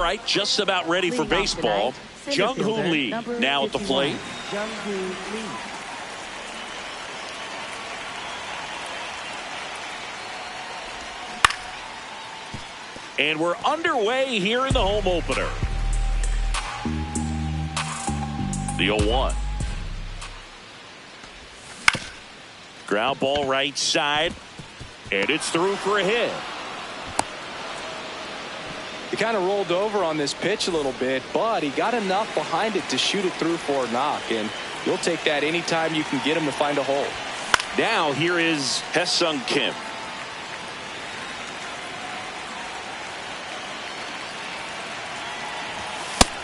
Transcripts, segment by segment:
right, just about ready for baseball. Jung-Hoo Lee now at the plate. Jung-Hoo Lee. And we're underway here in the home opener. The 0-1. Ground ball right side. And it's through for a hit. He kind of rolled over on this pitch a little bit, but he got enough behind it to shoot it through for a knock. And you'll take that anytime you can get him to find a hole. Now here is Hae-Sung Kim.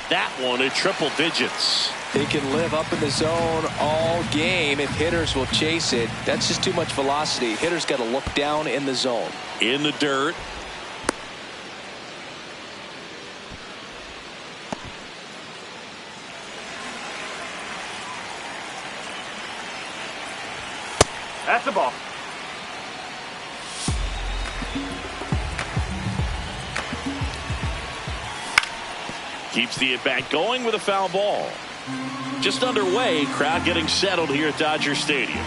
That one at triple digits. They can live up in the zone all game if hitters will chase it. That's just too much velocity. Hitters got to look down in the zone. In the dirt. That's the ball. Keeps the at-bat going with a foul ball. Just underway, crowd getting settled here at Dodger Stadium.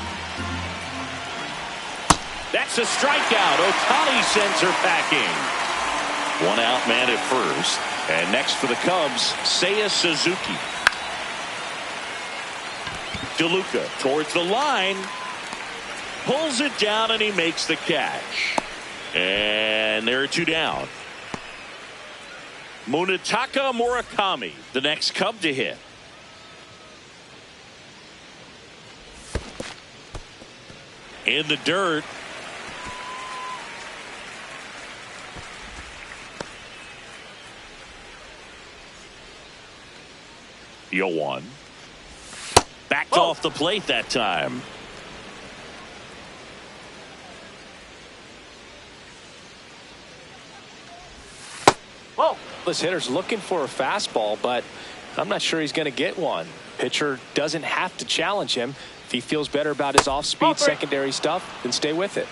That's a strikeout. Ohtani sends her packing. One out man at first. And next for the Cubs, Seiya Suzuki. DeLuca towards the line. Pulls it down and he makes the catch. And there are two down. Munetaka Murakami, the next Cub to hit. In the dirt. The 0-1. Backed off the plate that time. Whoa. This hitter's looking for a fastball, but I'm not sure he's going to get one. Pitcher doesn't have to challenge him. If he feels better about his off-speed secondary stuff, then stay with it.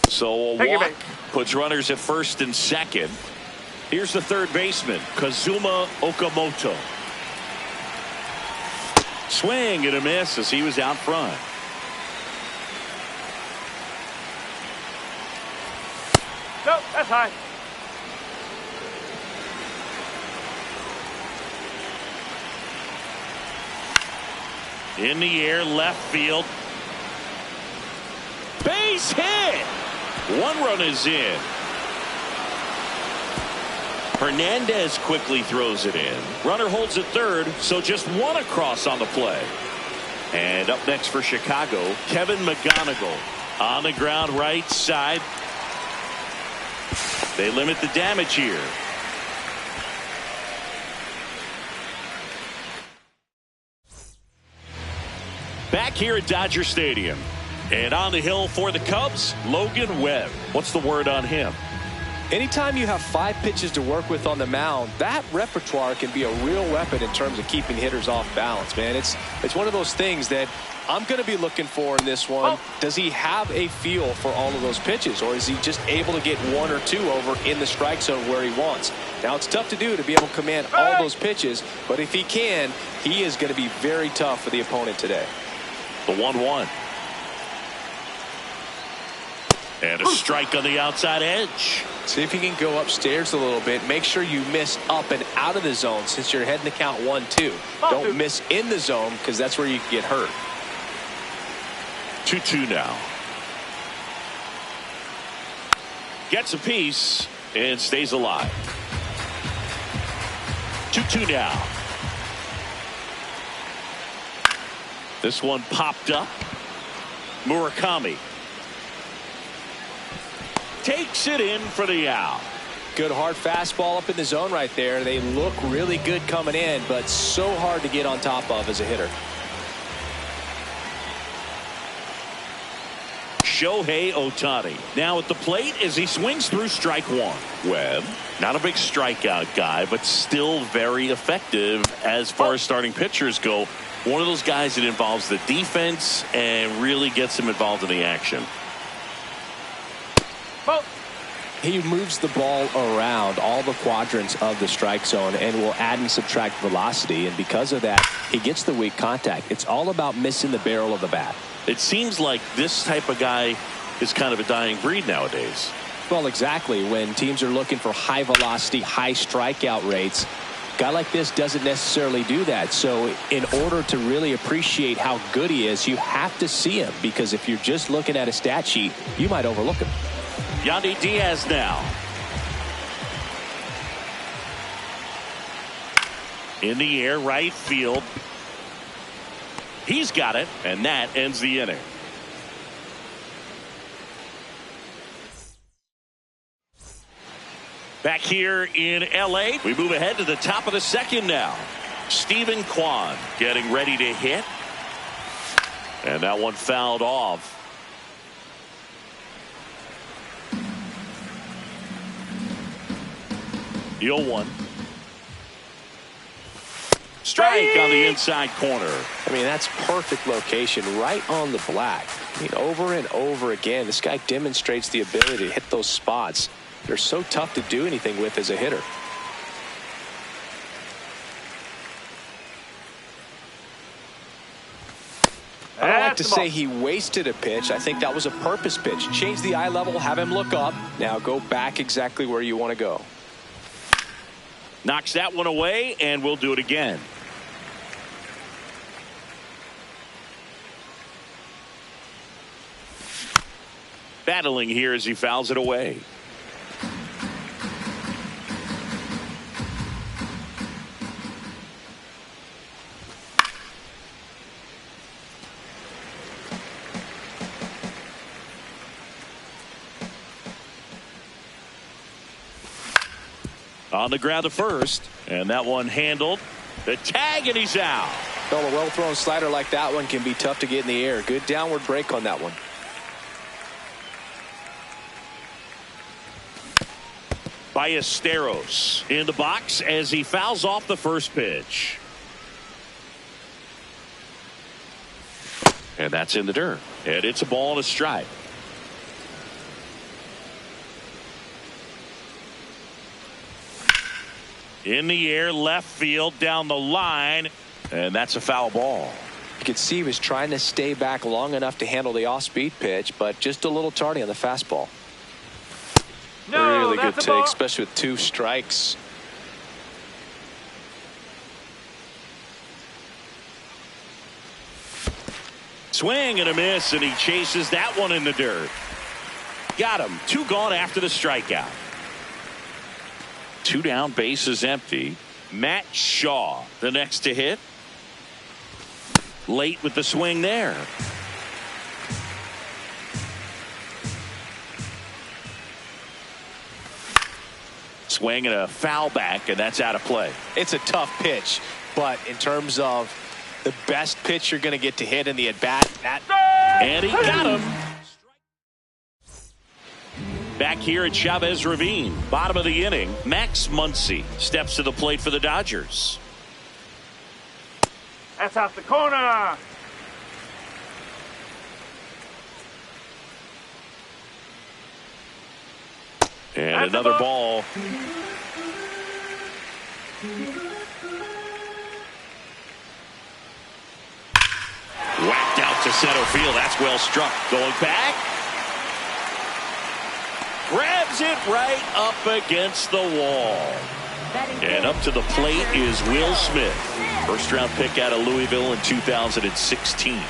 So a walk puts runners at first and second. Here's the third baseman, Kazuma Okamoto. Swing and a miss as he was out front. Nope, that's high. In the air, left field. Base hit. One run is in. Hernandez quickly throws it in. Runner holds at third, so just one across on the play. And up next for Chicago, Kevin McGonigal on the ground right side. They limit the damage here. Back here at Dodger Stadium. And on the hill for the Cubs, Logan Webb. What's the word on him? Anytime you have 5 pitches to work with on the mound, that repertoire can be a real weapon in terms of keeping hitters off balance, man. It's one of those things that I'm going to be looking for in this one. Does he have a feel for all of those pitches, or is he just able to get 1 or 2 over in the strike zone where he wants? Now, it's tough to do to be able to command all those pitches, but if he can, he is going to be very tough for the opponent today. The 1-1. And a strike on the outside edge. See if you can go upstairs a little bit. Make sure you miss up and out of the zone since you're heading to count 1-2. Don't miss in the zone because that's where you can get hurt. 2-2 now. Gets a piece and stays alive. 2-2 now. This one popped up. Murakami takes it in for the out. Good hard fastball up in the zone right there. They look really good coming in, but so hard to get on top of as a hitter. Shohei Ohtani now at the plate as he swings through strike one. Webb, not a big strikeout guy, but still very effective as far as starting pitchers go. One of those guys that involves the defense and really gets them involved in the action. Ball. He moves the ball around all the quadrants of the strike zone and will add and subtract velocity. And because of that, he gets the weak contact. It's all about missing the barrel of the bat. It seems like this type of guy is kind of a dying breed nowadays. Well, exactly. When teams are looking for high velocity, high strikeout rates, a guy like this doesn't necessarily do that. So in order to really appreciate how good he is, you have to see him, because if you're just looking at a stat sheet, you might overlook him. Yandy Diaz now. In the air, right field. He's got it, and that ends the inning. Back here in L.A., we move ahead to the top of the second now. Steven Kwan getting ready to hit. And that one fouled off. 0-1. Strike on the inside corner. I mean, that's perfect location, right on the black. I mean, over and over again, this guy demonstrates the ability to hit those spots. They're so tough to do anything with as a hitter. I don't like to say he wasted a pitch. I think that was a purpose pitch. Change the eye level, have him look up. Now go back exactly where you want to go. Knocks that one away, and we'll do it again. Battling here as he fouls it away. On the ground to first, and that one handled. The tag, and he's out. Well, a well-thrown slider like that one can be tough to get in the air. Good downward break on that one. Ballesteros in the box as he fouls off the first pitch. And that's in the dirt. And it's a ball and a strike. In the air, left field, down the line, and that's a foul ball. You could see he was trying to stay back long enough to handle the off-speed pitch, but just a little tardy on the fastball. No, really good take, ball. Especially with 2 strikes. Swing and a miss, and he chases that one in the dirt. Got him. 2 gone after the strikeout. 2 down, bases empty. Matt Shaw, the next to hit. Late with the swing there. Swing and a foul back, and that's out of play. It's a tough pitch, but in terms of the best pitch you're going to get to hit in the at-bat, and he got him. Back here at Chavez Ravine, bottom of the inning, Max Muncy steps to the plate for the Dodgers. That's out the corner. And that's another ball. Whacked out to center field. That's well struck. Going back. Grabs it right up against the wall. And up to the plate is Will Smith. First round pick out of Louisville in 2016.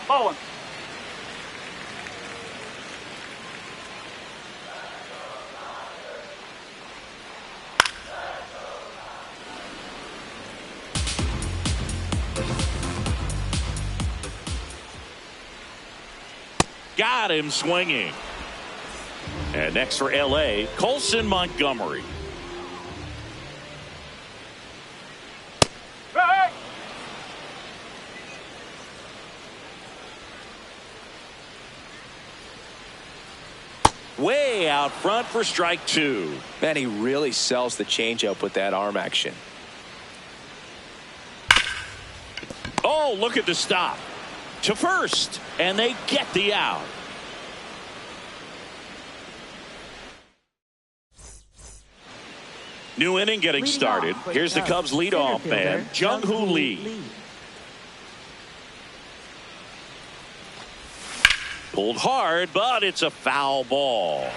Ball one. Got him swinging. And next for L.A., Colson Montgomery. Hey! Way out front for strike 2. man, he really sells the changeup with that arm action. Oh, look at the stop. To first, and they get the out. New inning getting started. Here's the Cubs leadoff man, Jung-Hoo Lee. Pulled hard, but it's a foul ball.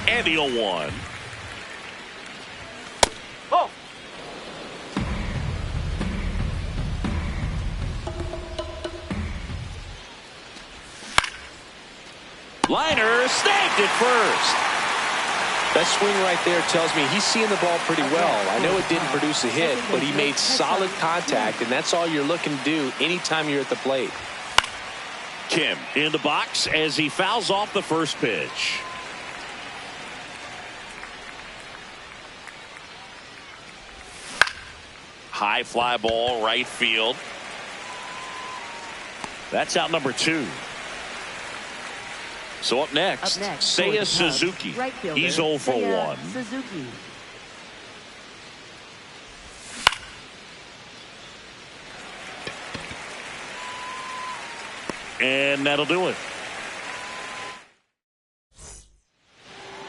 And the 0-1. Oh. Liner snagged it first. That swing right there tells me he's seeing the ball pretty well. I know it didn't produce a hit, but he made solid contact, and that's all you're looking to do anytime you're at the plate. Kim in the box as he fouls off the first pitch. High fly ball, right field. That's out number 2. So up next, Seiya Suzuki. He's 0 for 1. Suzuki. And that'll do it.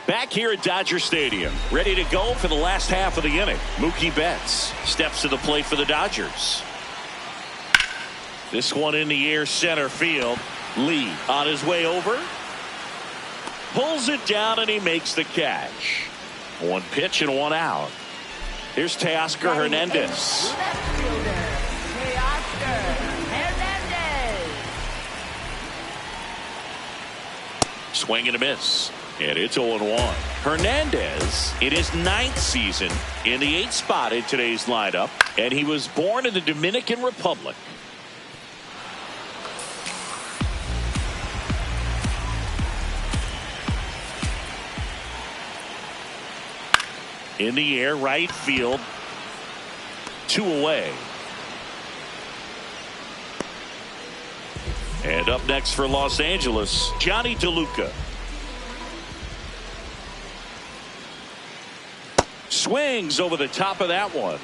Back here at Dodger Stadium, ready to go for the last half of the inning. Mookie Betts steps to the plate for the Dodgers. This one in the air, center field. Lee on his way over. Pulls it down and he makes the catch. 1 pitch and 1 out. Here's Teoscar Hernandez. Left fielder, Teoscar Hernandez. Swing and a miss. And it's 0-1. Hernandez in his 9th season in the 8th spot in today's lineup. And he was born in the Dominican Republic. In the air, right field. 2 away. And up next for Los Angeles, Johnny DeLuca. Swings over the top of that one.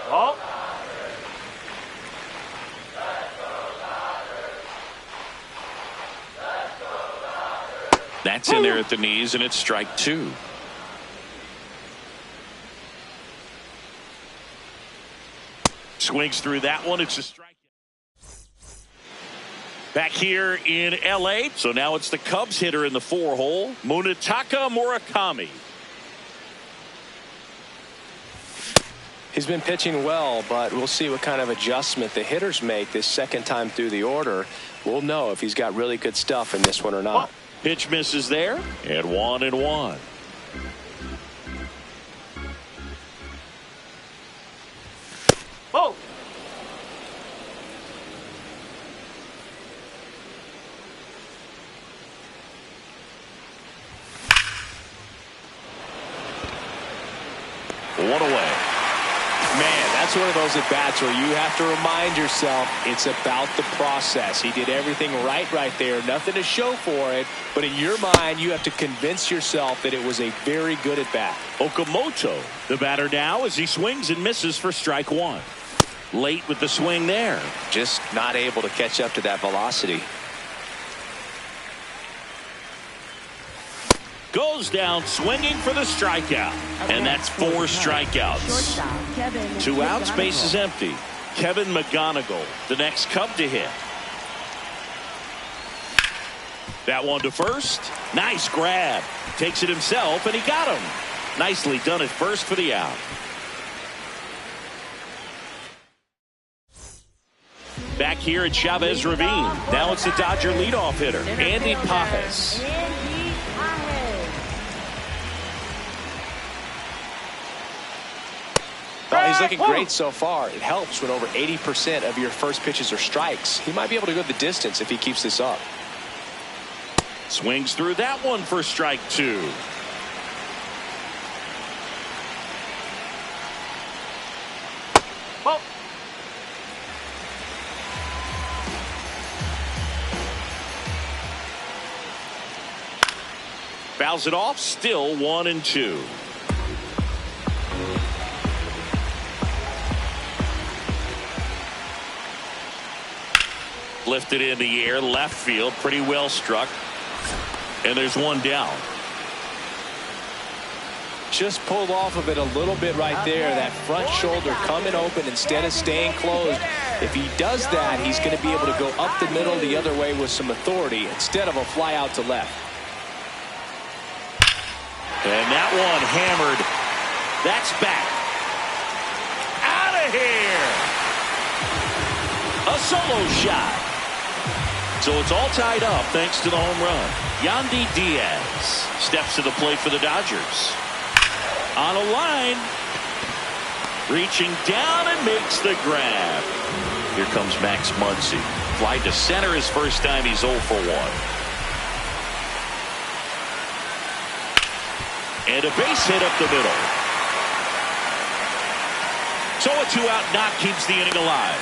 Oh. That's in there at the knees, and it's strike 2. Swings through that one. It's a strike. Back here in L.A. So now it's the Cubs hitter in the 4-hole, Munetaka Murakami. He's been pitching well, but we'll see what kind of adjustment the hitters make this second time through the order. We'll know if he's got really good stuff in this one or not. Pitch misses there, and 1-1. Oh. One away. Man, that's one of those at-bats where you have to remind yourself it's about the process. He did everything right there. Nothing to show for it. But in your mind, you have to convince yourself that it was a very good at-bat. Okamoto, the batter now as he swings and misses for strike 1. Late with the swing there. Just not able to catch up to that velocity. Goes down swinging for the strikeout. And that's 4 strikeouts. 2 outs, base is empty. Kevin McGonigal, the next Cub to hit. That one to first. Nice grab. Takes it himself, and he got him. Nicely done at first for the out. Back here at Chavez Ravine. Now it's the Dodger leadoff hitter, Andy Pages. Well, he's looking great so far. It helps when over 80% of your first pitches are strikes. He might be able to go the distance if he keeps this up. Swings through that one for strike 2. Oh. Fouls it off, still 1-2. Lifted in the air, left field, pretty well struck. And there's one down. Just pulled off of it a little bit right there. That front shoulder coming open instead of staying closed. If he does that, he's going to be able to go up the middle the other way with some authority instead of a fly out to left. And that one hammered. That's back. Out of here. A solo shot. So it's all tied up thanks to the home run. Yandy Diaz steps to the plate for the Dodgers. On a line. Reaching down and makes the grab. Here comes Max Muncy. Fly to center his first time. He's 0 for 1. And a base hit up the middle. So a 2-out knock keeps the inning alive.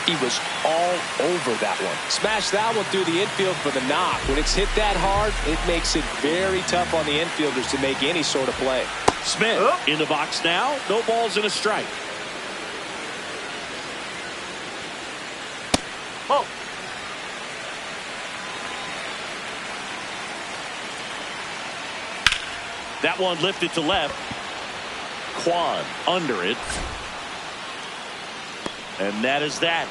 He was all over that one. Smashed that one through the infield for the knock. When it's hit that hard, it makes it very tough on the infielders to make any sort of play. Smith in the box now. No balls and a strike. Oh. That one lifted to left. Kwan under it. And that is that.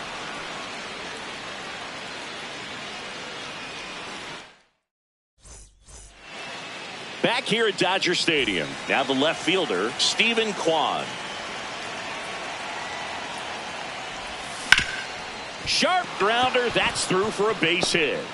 Back here at Dodger Stadium. Now the left fielder, Stephen Kwan. Sharp grounder. That's through for a base hit.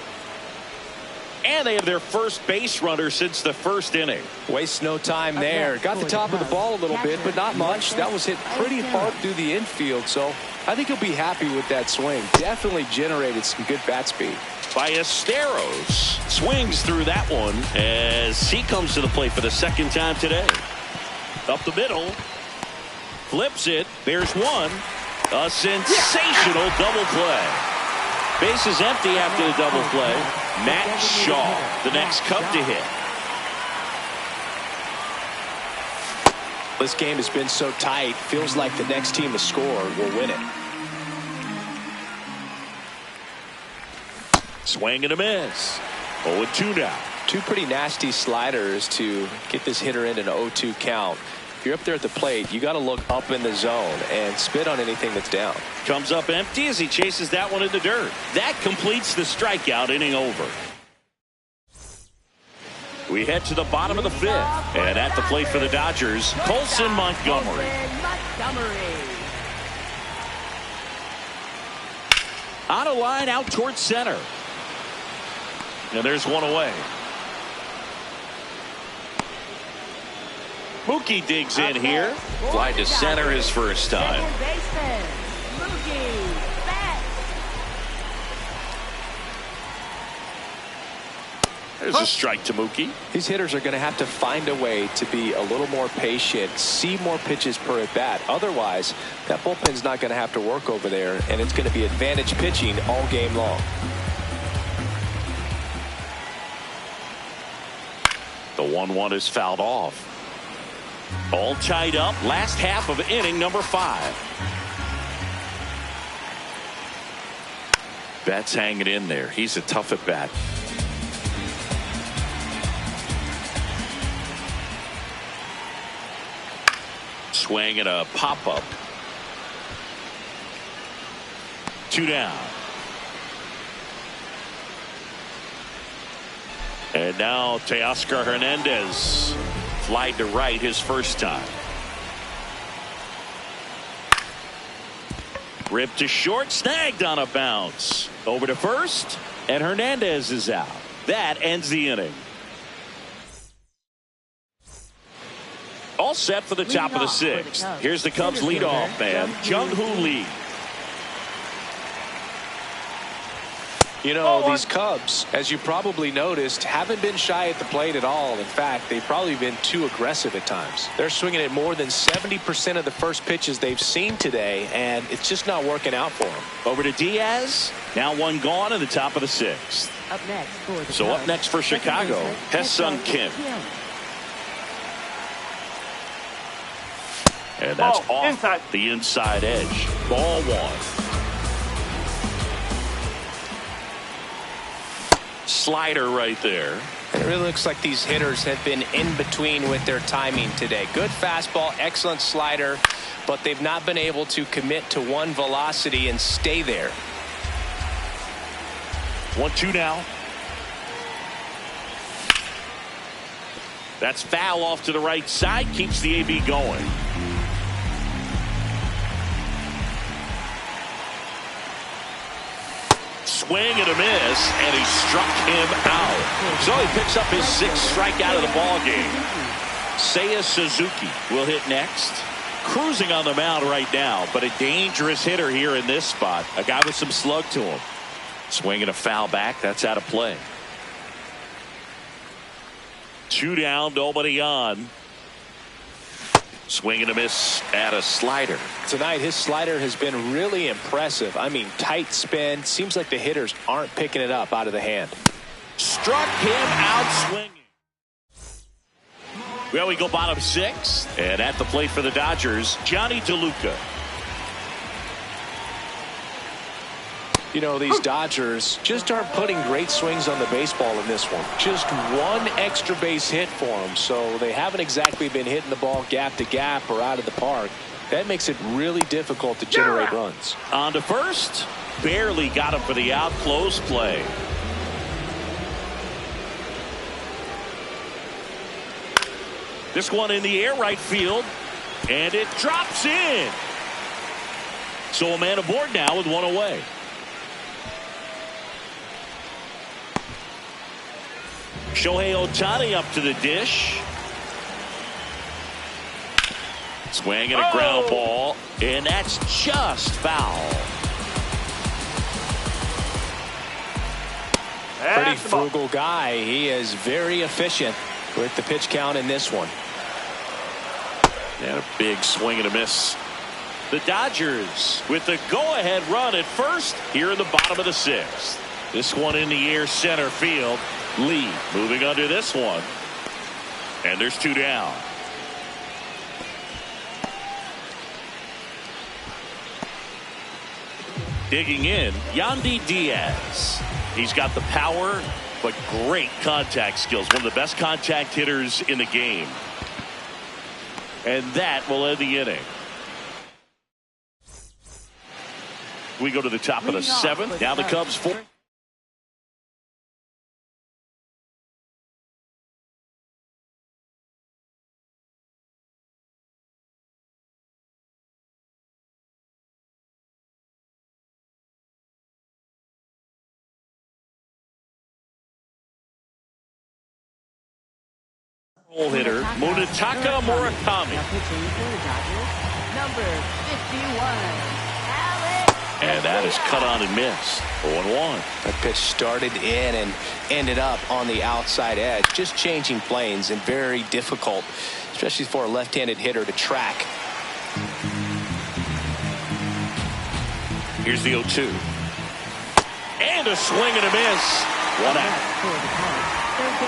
And they have their first base runner since the first inning. Waste no time there. Got the top of the ball a little bit, but not much. That was hit pretty hard through the infield, so I think he'll be happy with that swing. Definitely generated some good bat speed. Ballesteros swings through that one as he comes to the plate for the second time today. Up the middle. Flips it. There's one. A sensational double play. Base is empty after the double play. Matt Shaw, the next Cub to hit. This game has been so tight. Feels like the next team to score will win it. Swing and a miss. 0-2 now. Two pretty nasty sliders to get this hitter in an 0-2 count. If you're up there at the plate, you got to look up in the zone and spit on anything that's down. Comes up empty as he chases that one in the dirt. That completes the strikeout. Inning over. We head to the bottom of the fifth. And at the plate for the Dodgers, Colson Montgomery. On a line out towards center. And there's one away. Mookie digs in here. Fly to center his first time. There's a strike to Mookie. These hitters are going to have to find a way to be a little more patient, see more pitches per at bat. Otherwise, that bullpen's not going to have to work over there, and it's going to be advantage pitching all game long. The 1-1 is fouled off. All tied up. Last half of inning number 5. Betts hanging in there. He's a tough at bat. Swing and a pop up. 2 down. And now Teoscar Hernandez. Fly to right his first time. Ripped to short, snagged on a bounce. Over to first, and Hernandez is out. That ends the inning. All set for the top of the 6th. Here's the Cubs leadoff man, Jung-Hoo Lee. You know, these Cubs, as you probably noticed, haven't been shy at the plate at all. In fact, they've probably been too aggressive at times. They're swinging at more than 70% of the first pitches they've seen today, and it's just not working out for them. Over to Diaz. Now one gone in the top of the sixth. Up next for the So up Cubs, next for second Chicago, baseman, Hesung Kim. Kim. And that's Ball, off inside. the inside edge. Ball one. Slider right there. And it really looks like these hitters have been in between with their timing today. Good fastball, excellent slider, but they've not been able to commit to one velocity and stay there. 1-2 now. That's foul off to the right side. Keeps the AB going. Swing and a miss, and he struck him out. So he picks up his sixth strikeout of the ball game. Seiya Suzuki will hit next. Cruising on the mound right now, but a dangerous hitter here in this spot. A guy with some slug to him. Swinging a foul back. That's out of play. 2 down, nobody on. Swing and a miss at a slider. Tonight, his slider has been really impressive. I mean, tight spin. Seems like the hitters aren't picking it up out of the hand. Struck him out swinging. Well, we go bottom 6. And at the plate for the Dodgers, Johnny DeLuca. You know, these Dodgers just aren't putting great swings on the baseball in this one. Just one extra base hit for them, so they haven't exactly been hitting the ball gap to gap or out of the park. That makes it really difficult to generate runs. On to first. Barely got him for the out. Close play. This one in the air, right field. And it drops in. So a man aboard now with one away. Shohei Ohtani up to the dish. Swing and a ground ball. And that's just foul. Pretty frugal guy. He is very efficient with the pitch count in this one. And a big swing and a miss. The Dodgers with the go-ahead run at first here in the bottom of the 6th. This one in the air, center field. Lee moving under this one. And there's 2 down. Digging in, Yandy Diaz. He's got the power, but great contact skills. One of the best contact hitters in the game. And that will end the inning. We go to the top of the 7th. Now the Cubs 4. Hitter Munetaka Murakami. Now pitching for the Dodgers, number 51, Alex. And that is cut on and missed. 0-1. That pitch started in and ended up on the outside edge. Just changing planes and very difficult, especially for a left-handed hitter to track. Here's the 0-2. And a swing and a miss. 1 out.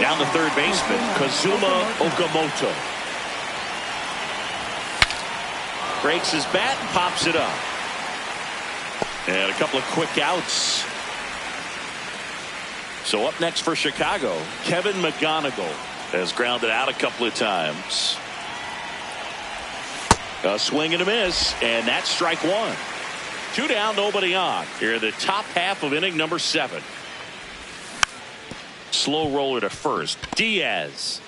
Down the third baseman, Kazuma Okamoto. Breaks his bat and pops it up. And a couple of quick outs. So up next for Chicago, Kevin McGonigal has grounded out a couple of times. A swing and a miss, and that's strike 1. 2 down, nobody on. Here in the top half of inning number 7. Slow roller to first. Diaz.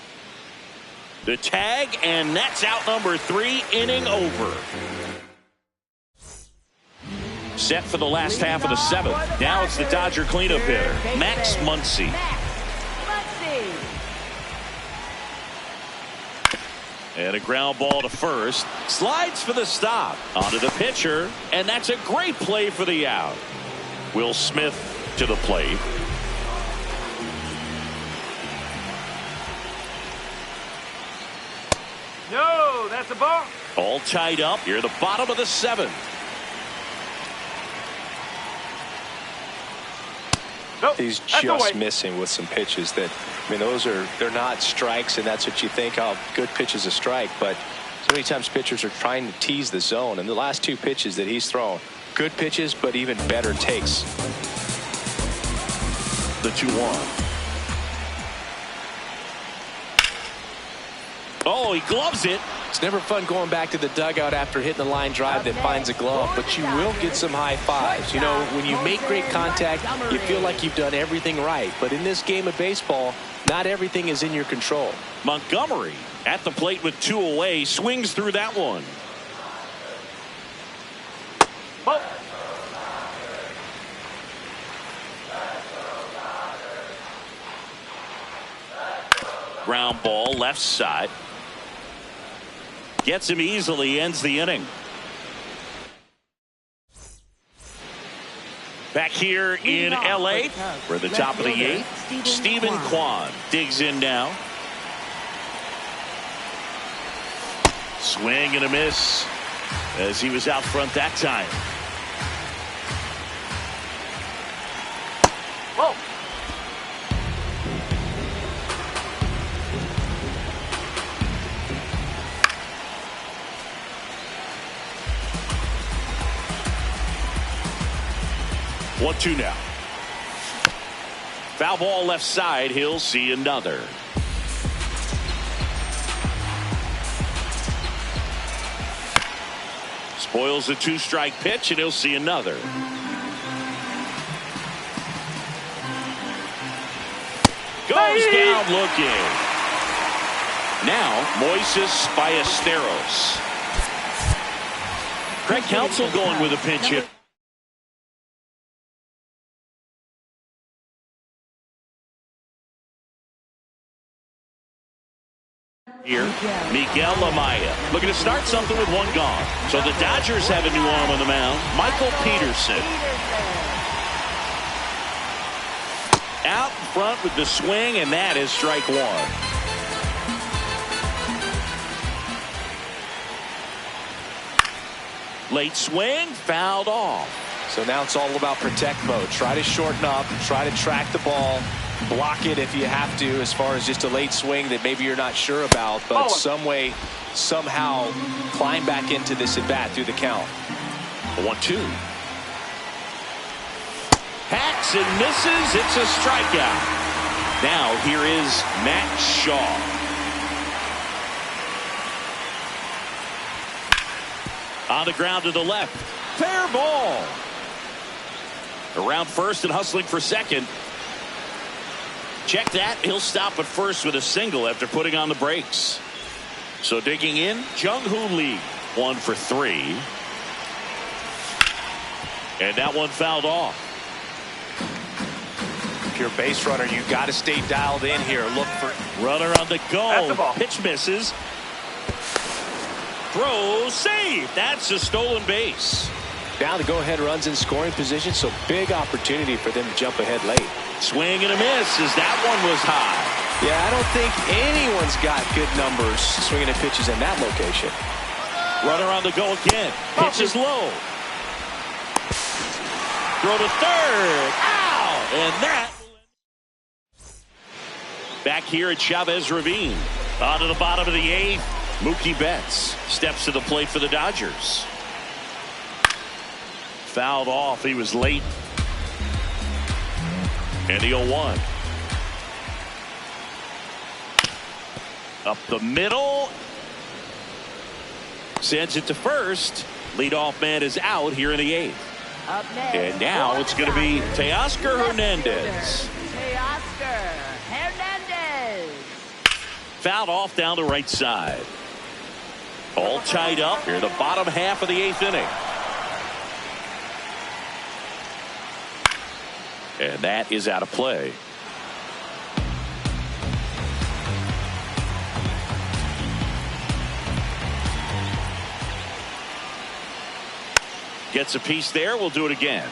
The tag, and that's out number 3. Inning over. Set for the last half of the 7th. Now it's the Dodger cleanup hitter, Max Muncy. And a ground ball to first. Slides for the stop. Onto the pitcher, and that's a great play for the out. Will Smith to the plate. No, that's a ball. All tied up here at the bottom of the 7th. Nope, He's that's just away. missing with some pitches that, I mean, they're not strikes, and that's what you think, oh, good pitch is a strike. But so many times pitchers are trying to tease the zone, and the last 2 pitches that he's thrown, good pitches, but even better takes. The 2-1. Oh, he gloves it. It's never fun going back to the dugout after hitting the line drive that finds a glove, but you will get some high fives. You know, when you make great contact, you feel like you've done everything right. But in this game of baseball, not everything is in your control. Montgomery at the plate with 2 away, swings through that one. Ball. Ground ball left side. Gets him easily, ends the inning. Back here in L.A. we're at the top of the 8th. Stephen Kwan digs in now. Swing and a miss as he was out front that time. Whoa. One, 2 now. Foul ball left side. He'll see another. Spoils a 2-strike pitch, and he'll see another. Goes down looking. Now Moises Ballesteros. Craig Counsell going with a pinch hit. Here, Miguel Amaya looking to start something with 1 gone. So the Dodgers have a new arm on the mound, Michael Peterson. Out in front with the swing, and that is strike 1. Late swing, fouled off. So now it's all about protect mode. Try to shorten up, try to track the ball, block it if you have to, as far as just a late swing that maybe you're not sure about, but some way, somehow climb back into this at bat through the count. 1-2. Hacks and misses. It's a strikeout. Now here is Matt Shaw. On the ground to the left. Fair ball. Around first and hustling for second. Check that. He'll stop at first with a single after putting on the brakes. So digging in, Jung-Hoo Lee. 1 for 3. And that one fouled off. If you're a base runner, you got to stay dialed in here. Look for runner on the go. That's the ball. Pitch misses. Throw, save. That's a stolen base. now the go-ahead runs in scoring position, so big opportunity for them to jump ahead late. Swing and a miss as that one was high. Yeah, I don't think anyone's got good numbers swinging at pitches in that location. Runner on the go again. Pitch is low. Throw to third. Ow! And that. Back here at Chavez Ravine. On to the bottom of the eighth. Mookie Betts steps to the plate for the Dodgers. Fouled off. He was late. And the 0-1. Up the middle. Sends it to first. Leadoff man is out here in the eighth. Up next, And now it's going to be Teoscar Hernandez. Teoscar Hernandez. Fouled off down the right side. All tied up here, the bottom half of the eighth inning. And that is out of play. Gets a piece there. We'll do it again.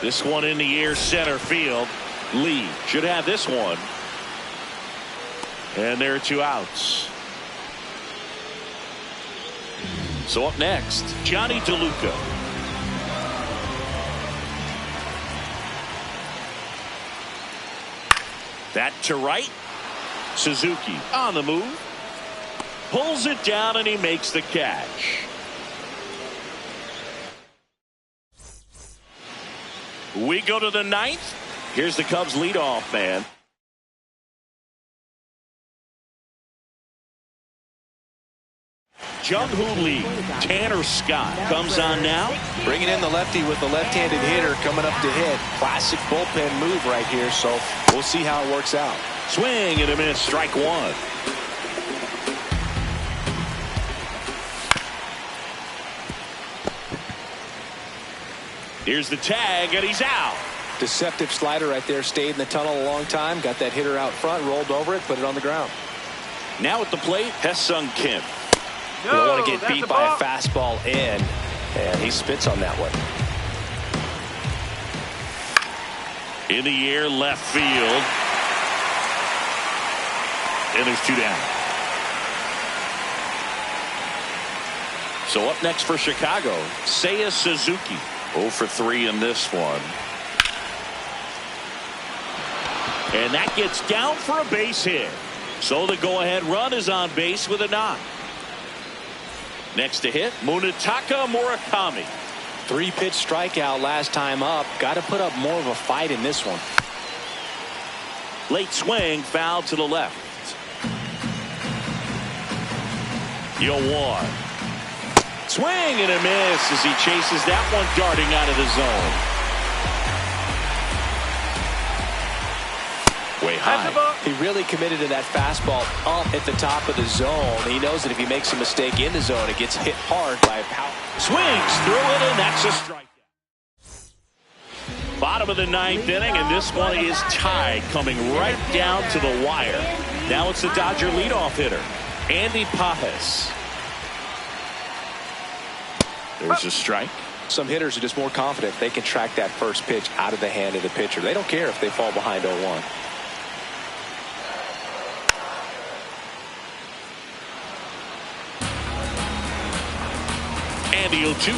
This one in the air, center field. Lee should have this one. And there are 2 outs. So up next, Johnny DeLuca. That to right. Suzuki on the move. Pulls it down and he makes the catch. We go to the 9th. Here's the Cubs leadoff man. Jung-Hoo Lee. Tanner Scott comes on now. Bringing in the lefty with the left-handed hitter coming up to hit. Classic bullpen move right here, so we'll see how it works out. Swing and a miss, strike 1. Here's the tag, and he's out. Deceptive slider right there. Stayed in the tunnel a long time. Got that hitter out front, rolled over it, put it on the ground. Now at the plate, Hae-Sung Kim. You don't want to get beat by a fastball in, and he spits on that one. In the air, left field. And there's 2 down. So up next for Chicago, Seiya Suzuki. 0 for 3 in this one. And that gets down for a base hit. So the go-ahead run is on base with a knock. Next to hit, Munetaka Murakami. 3-pitch strikeout last time up. Got to put up more of a fight in this one. Late swing, foul to the left. 0-1. Swing and a miss as he chases that one darting out of the zone. Way high. He really committed to that fastball up at the top of the zone. He knows that if he makes a mistake in the zone, it gets hit hard by a power. Swings through it, and that's a strikeout. Bottom of the 9th inning, and this one is tied, coming right down to the wire. Now it's the Dodger leadoff hitter, Andy Pages. There's a strike. Some hitters are just more confident they can track that first pitch out of the hand of the pitcher. They don't care if they fall behind 0-1. Andy 0-2.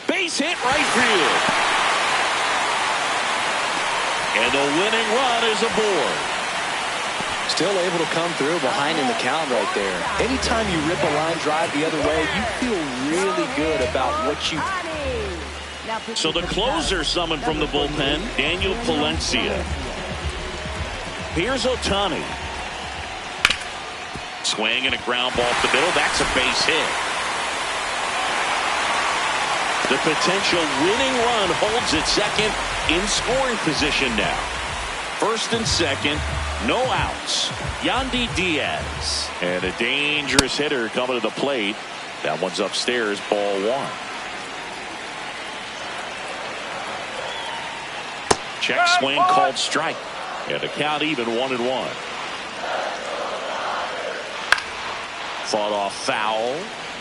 Base hit right field. And the winning run is aboard. Still able to come through behind in the count right there. Anytime you rip a line drive the other way, you feel really good about what you... So the closer summoned from the bullpen, Daniel Palencia. Here's Ohtani. Swing and a ground ball up the middle. That's a base hit. The potential winning run holds it second in scoring position now. First and second, no outs. Yandy Diaz. And a dangerous hitter coming to the plate. That one's upstairs, ball 1. Check swing called strike. And the count even 1-1. Fought off foul.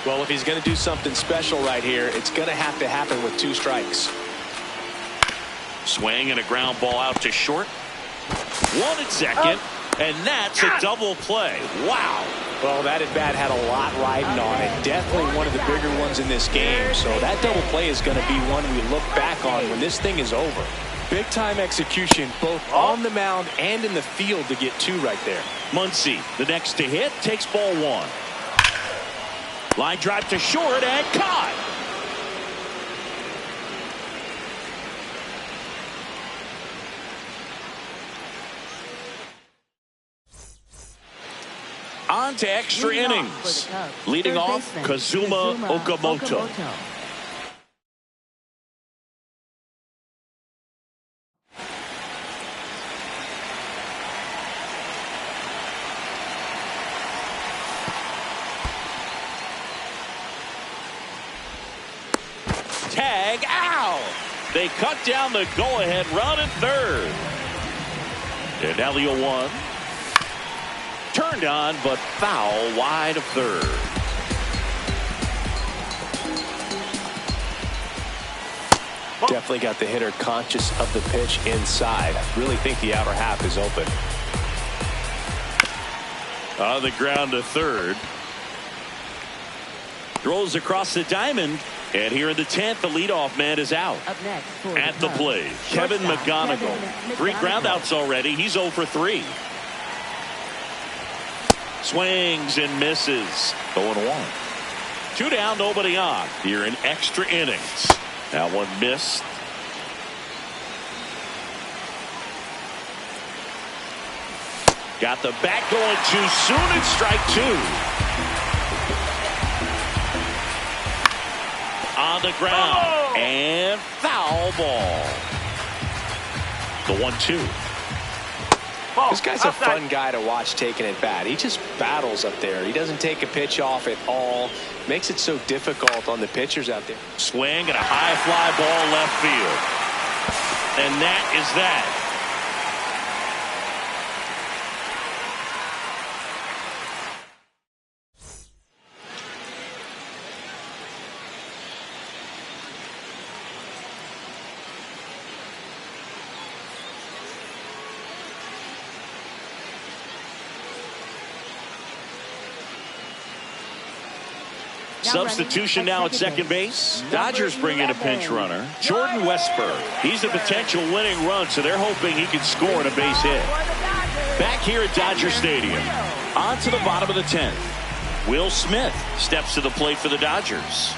Well, if he's going to do something special right here, it's going to have to happen with 2 strikes. Swing and a ground ball out to short. 1 at second. And that's a double play. Wow. Well, that at bat had a lot riding on it. Definitely one of the bigger ones in this game. So that double play is going to be one we look back on when this thing is over. Big time execution both on the mound and in the field to get 2 right there. Muncy, the next to hit, takes ball 1. Line drive to short and caught. On to extra innings. Leading off, Kazuma Okamoto. Tag out. They cut down the go-ahead run at third. And now the 0-1. Turned on, but foul wide of third. Definitely got the hitter conscious of the pitch inside. I really think the outer half is open. On the ground to third. Throws across the diamond. And here in the 10th, the leadoff man is out. Up next for At the Cubs, plate, Kevin shortstop, McGonigal. Kevin 3 McGonigal. groundouts already. He's 0 for 3. Swings and misses. 0-1. 2 down, nobody on. Here in extra innings. That one missed. Got the bat going too soon, and strike 2. On the ground. And foul ball. The 1-2. This guy's a fun guy to watch taking at bat. He just battles up there. He doesn't take a pitch off at all. Makes it so difficult on the pitchers out there. Swing and a high fly ball left field. And that is that. Substitution now at second base. Dodgers bring in a pinch runner, Jordan Westburg. He's a potential winning run, so they're hoping he can score on a base hit. Back here at Dodger Stadium. On to the bottom of the 10th. Will Smith steps to the plate for the Dodgers.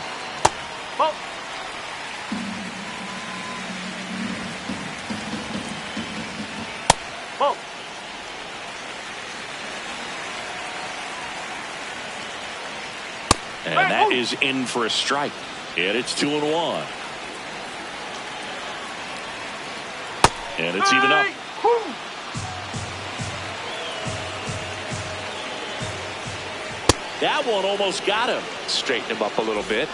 And that is in for a strike. And it's 2-1. And it's even up. That one almost got him. Straighten him up a little bit.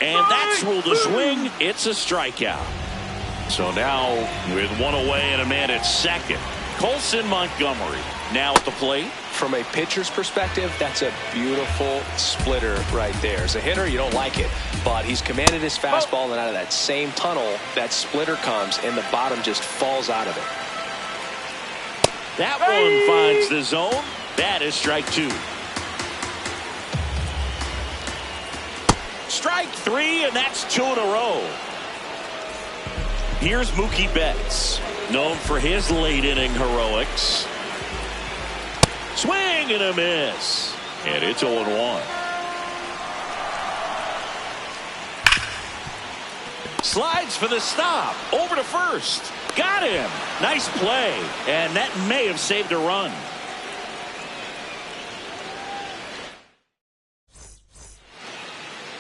And that's ruled a swing. It's a strikeout. So now with 1 away and a man at second, Colson Montgomery now at the plate. From a pitcher's perspective, that's a beautiful splitter right there. As a hitter, you don't like it, but he's commanded his fastball, and out of that same tunnel, that splitter comes, and the bottom just falls out of it. That one finds the zone. That is strike 2. Strike 3, and that's 2 in a row. Here's Mookie Betts, known for his late inning heroics. Swing and a miss. And it's 0-1. Slides for the stop. Over to first. Got him. Nice play. And that may have saved a run.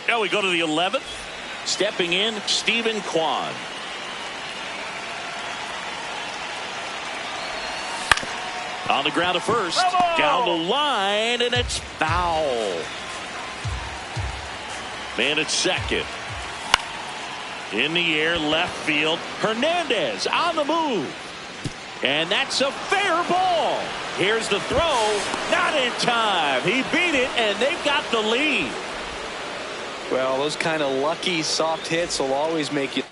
Now we go to the 11th. Stepping in, Stephen Kwan. On the ground to first. Down the line, and it's foul. Man at second. In the air, left field. Hernandez on the move. And that's a fair ball. Here's the throw. Not in time. He beat it, and they've got the lead. Well, those kind of lucky soft hits will always make you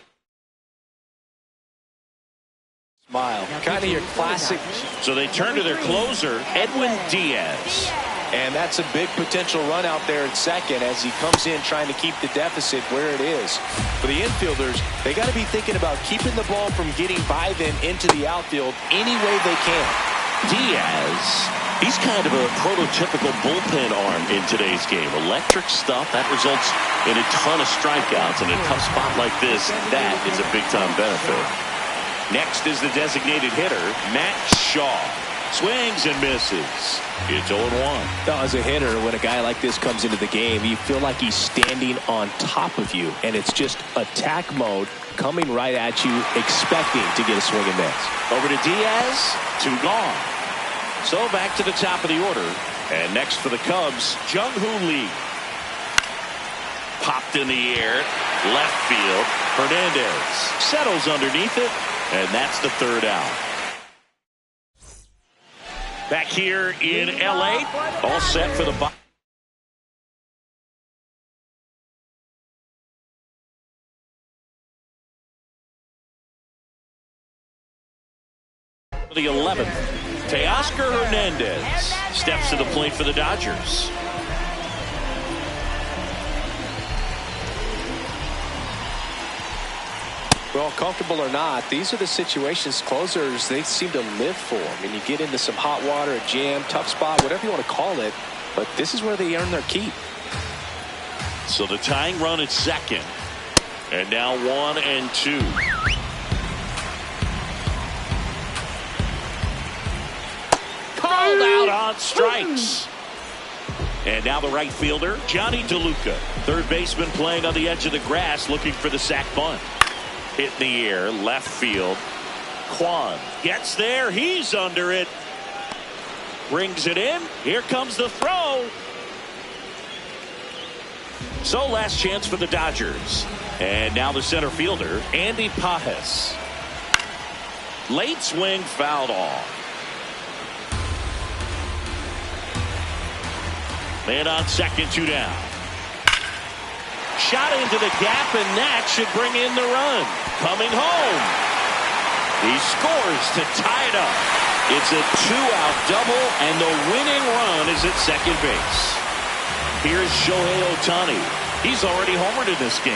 smile. Kind of your classic. So they turn to their closer, Edwin Diaz. And that's a big potential run out there at second as he comes in trying to keep the deficit where it is. For the infielders, they got to be thinking about keeping the ball from getting by them into the outfield any way they can. Diaz, he's kind of a prototypical bullpen arm in today's game. Electric stuff that results in a ton of strikeouts. In a tough spot like this, that is a big-time benefit. Next is the designated hitter, Matt Shaw. Swings and misses. It's 0-1. Now, as a hitter, when a guy like this comes into the game, you feel like he's standing on top of you, and it's just attack mode coming right at you, expecting to get a swing and miss. Over to Diaz, 2 gone. So back to the top of the order. And next for the Cubs, Jung-Hoo Lee. Popped in the air, left field. Hernandez settles underneath it, and that's the 3rd out. Back here in L.A., all set for the The 11th, Teoscar Hernandez steps to the plate for the Dodgers. Well, comfortable or not, these are the situations closers they seem to live for. I mean, you get into some hot water, a jam, tough spot, whatever you want to call it, but this is where they earn their keep. So the tying run at second, and now 1 and 2. Called out on strikes. And now the right fielder, Johnny DeLuca. Third baseman playing on the edge of the grass, looking for the sac bunt. Hit in the air, left field. Kwan gets there. He's under it. Brings it in. Here comes the throw. So last chance for the Dodgers. And now the center fielder, Andy Pages. Late swing, fouled off. Man on second, 2 down. Shot into the gap, and that should bring in the run. Coming home. He scores to tie it up. It's a 2-out double, and the winning run is at second base. Here's Shohei Ohtani. He's already homered in this game.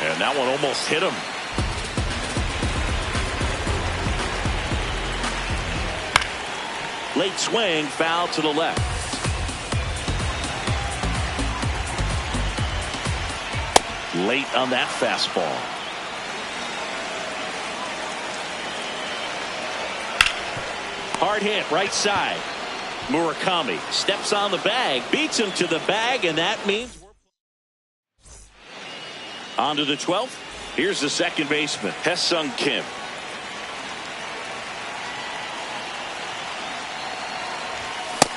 And that one almost hit him. Late swing, foul to the left. Late on that fastball. Hard hit, right side. Murakami steps on the bag, beats him to the bag, and that means on to the 12th. Here's the second baseman, Hye-Sung Kim.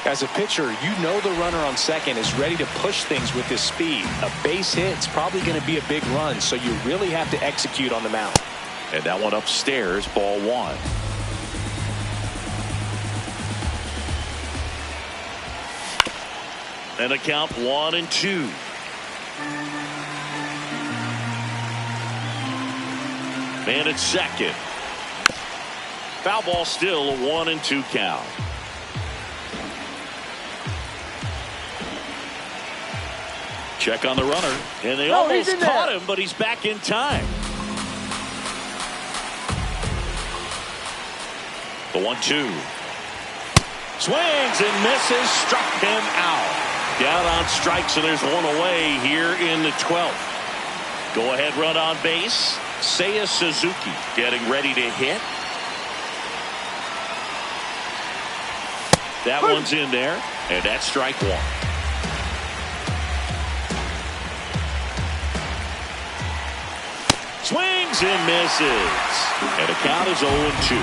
As a pitcher, you know the runner on second is ready to push things with his speed. A base hit's probably going to be a big run, so you really have to execute on the mound. And that one upstairs, ball 1. And a count 1 and 2. Man at second. Foul ball, still a 1 and 2 count. Check on the runner, and they almost caught him, but he's back in time. The 1-2. Swings and misses, struck him out. Down on strikes, and there's one away here in the 12th. Go ahead run on base. Seiya Suzuki getting ready to hit. That one's in there, and that's strike 1. Swings and misses. And the count is 0-2.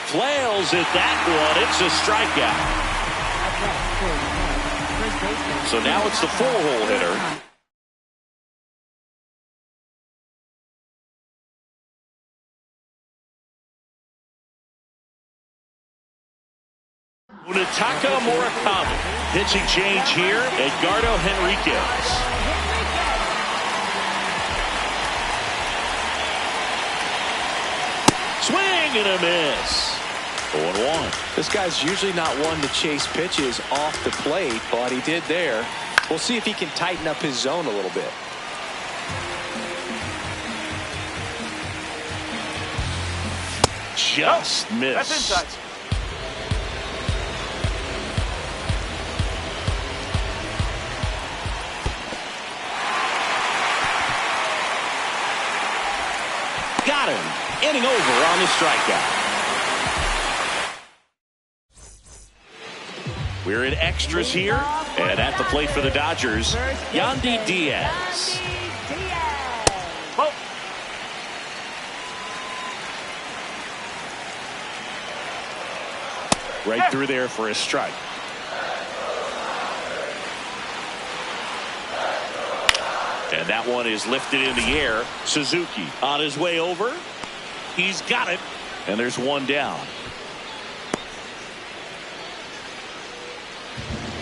Flails at that one. It's a strikeout. So now it's the 4-hole hitter. Munetaka Murakami. Pitching change here. Edgardo Henriquez. Swing and a miss. 0-1. This guy's usually not one to chase pitches off the plate, but he did there. We'll see if he can tighten up his zone a little bit. Just missed. That's inside. Got him. Inning over on the strikeout. We're in extras here, and at the plate for the Dodgers, Yandy Diaz. Oh. Right through there for a strike. And that one is lifted in the air. Suzuki on his way over. He's got it. And there's one down.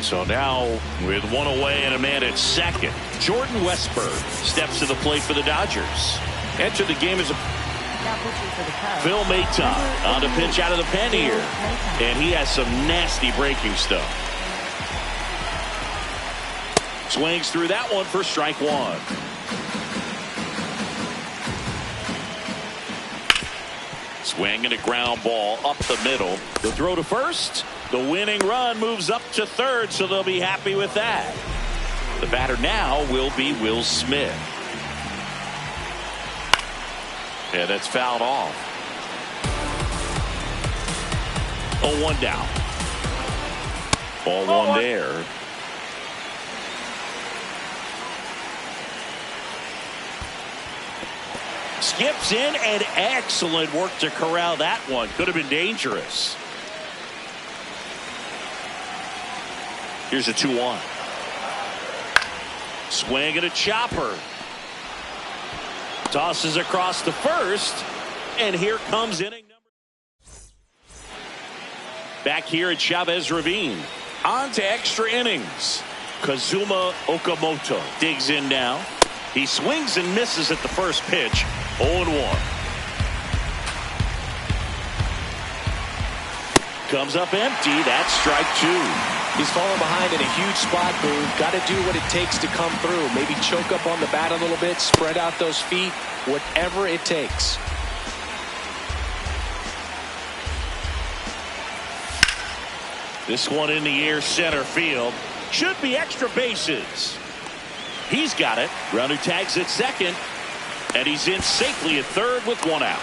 So now with one away and a man at second, Jordan Westburg steps to the plate for the Dodgers. Entered the game as a Now pitching for the Cubs. Phil Maton on the pitch out of the pen here. And he has some nasty breaking stuff. Swings through that one for strike one. Swing and a ground ball up the middle. The throw to first. The winning run moves up to third, so they'll be happy with that. The batter now will be Will Smith. And that's fouled off. 0-1 down. Ball one there. Skips in, and excellent work to corral that one. Could have been dangerous. Here's a 2-1. Swing and a chopper. Tosses across to first, and here comes inning number. Back here at Chavez Ravine. On to extra innings. Kazuma Okamoto digs in now. He swings and misses at the first pitch. 0-1. Comes up empty. That's strike two. He's falling behind in a huge spot, Boone. Got to do what it takes to come through. Maybe choke up on the bat a little bit, spread out those feet, whatever it takes. This one in the air, center field. Should be extra bases. He's got it. Runner tags at second, and he's in safely at third with one out.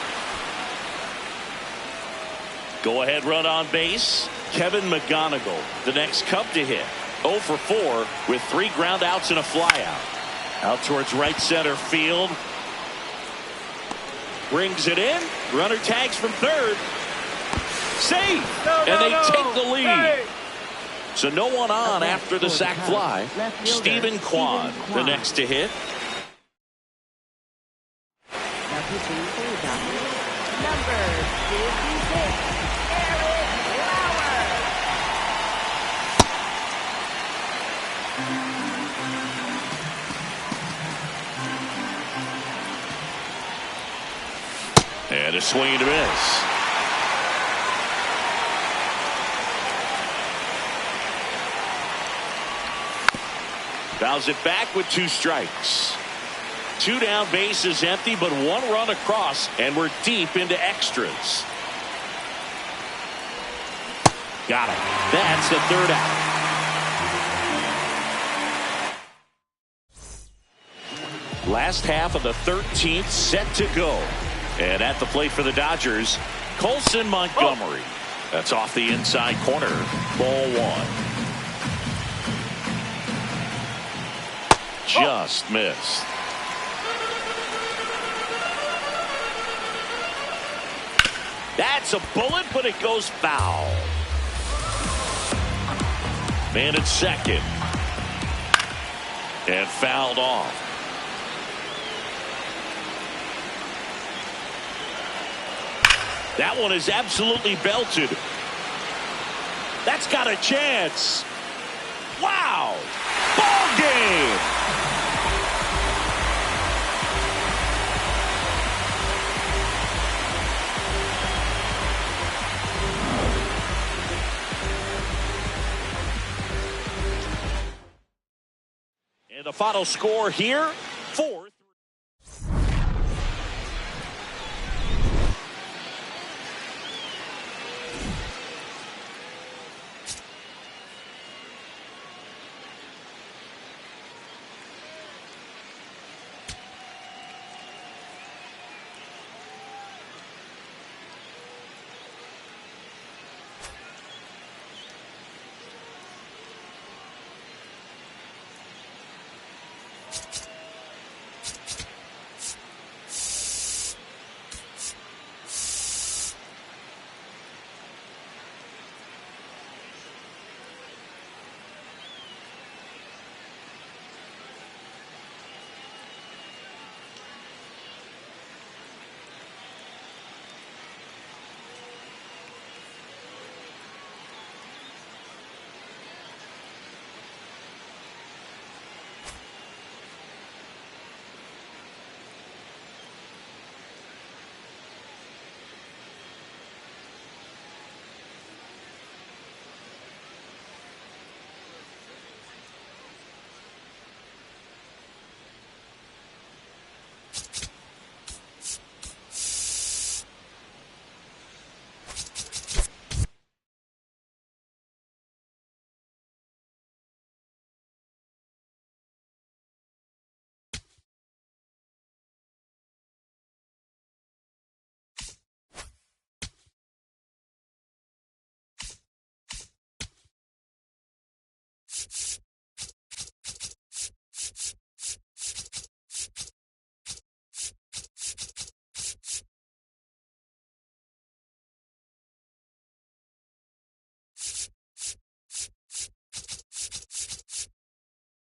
Go ahead run on base. Kevin McGonigal, the next Cub to hit. 0 for 4 with 3 ground outs and a flyout. Out towards right center field. Brings it in. Runner tags from third. Safe. And they take the lead. So no one on after the sac fly. Stephen Kwan, the next to hit. Now pitching for the Dodgers. Number 56, Eric Lauer. And a swing and a miss. Fouls it back with 2 strikes. 2 down, bases empty, but 1 run across, and we're deep into extras. Got it. That's the third out. Last half of the 13th set to go. And at the plate for the Dodgers, Colson Montgomery. That's off the inside corner. Ball 1. Just missed. That's a bullet, but it goes foul. Man at second. And fouled off. That one is absolutely belted. That's got a chance. Wow. Ball game. And the final score here, 4.